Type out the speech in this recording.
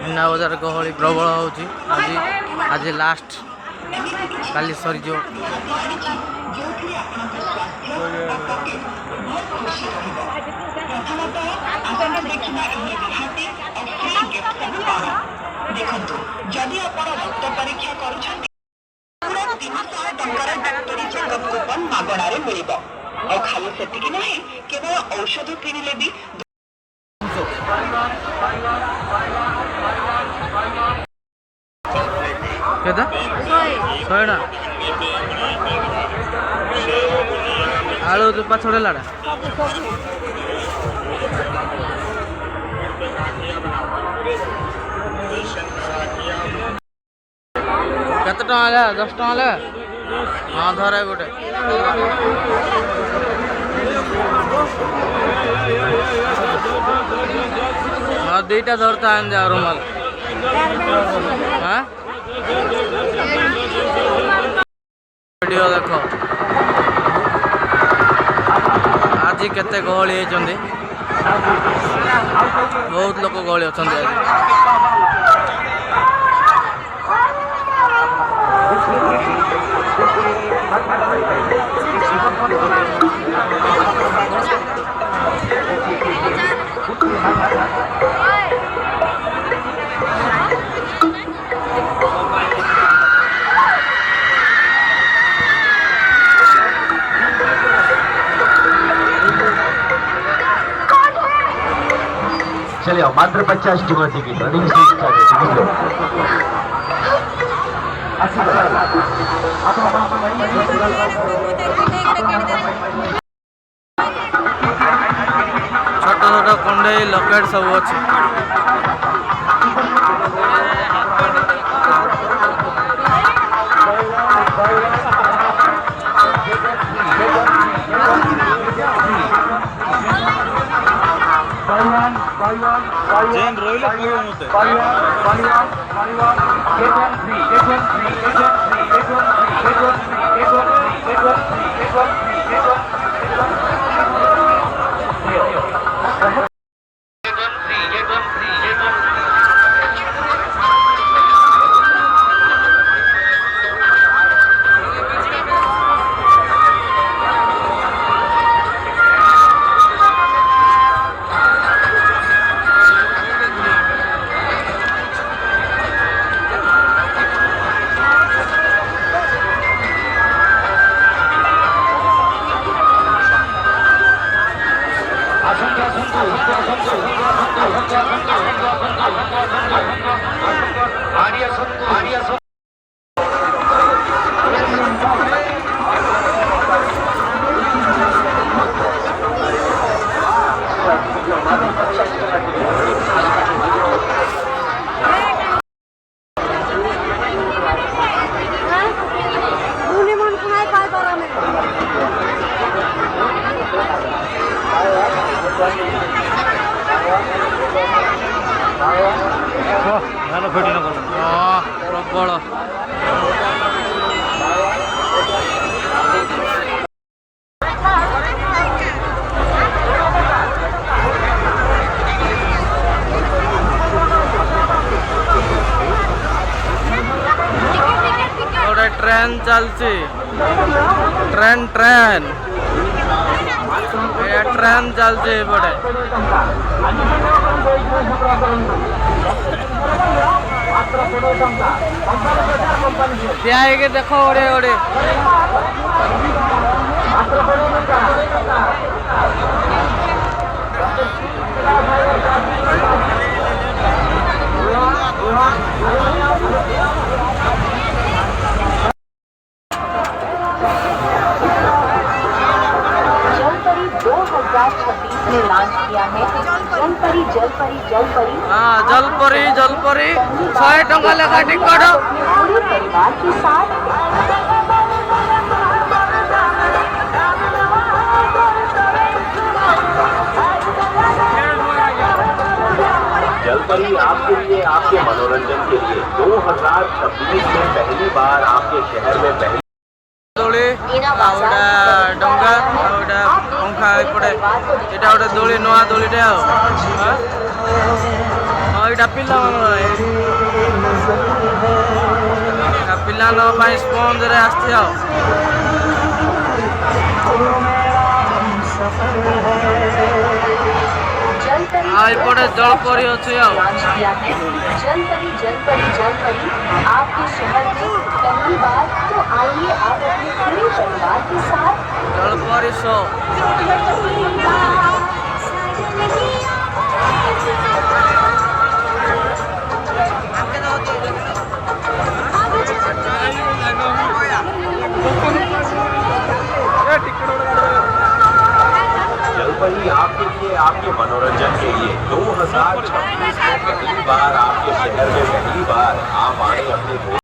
मीना बजार गहली प्रबल होची आज आज लास्ट काली सरीजो देखंतु जदि आपण रक्त परीक्षा करूछन पूरा 300 टंकार डॉक्टरी चेकअप कूपन मागणारे मिलिबो और खाली सेतिकी नहीं केवल औषध किनिले भी केदा 100 ना आलू तो पाछड़े लाड़ा केते टका ले 10 टका ले हां धरे गोटे हां दुईटा धरता आन जा रुमाल हां वीडियो देखो आज केते गहली होइचंदी बहुत लोक गहली अछंदी चलिए मात्र 50 टिकट रनिंग सीट छोट छोट कंडे लकेट सब अच्छे जेन रोइले कोई मते प्रबल ट्रेन चलती ट्रेन ट्रेन ट्रेन चलती बड़े के देखो ओडे ओडे में लॉन्च किया है जलपरी जलपरी जलपरी। हाँ जलपरी जलपरी 100 टका लेखा टिकट पूरे परिवार के साथ। जलपरी आपके लिए, आपके मनोरंजन के लिए 2026 में पहली बार आपके शहर में पहली दोली डंगा पंखा एपटे यहाँ गोटे दोली नुआ दोलीटे हाँ ଏଇଟା ପିଲାମାନଙ୍କ ପାଇଁ ସ୍ପଞ୍ଜରେ ଆସିଛି ଆଉ ଏପଟେ ଜଳପରି ଅଛି ଆଉ आपके शहर में पहली बार तो आइए आप अपने पूरे परिवार के साथ ଜଳପରି ଶୋ जलपरी आपके लिए, आपके मनोरंजन के लिए 2026 में पहली बार आपके शहर में पहली बार आप आए अपने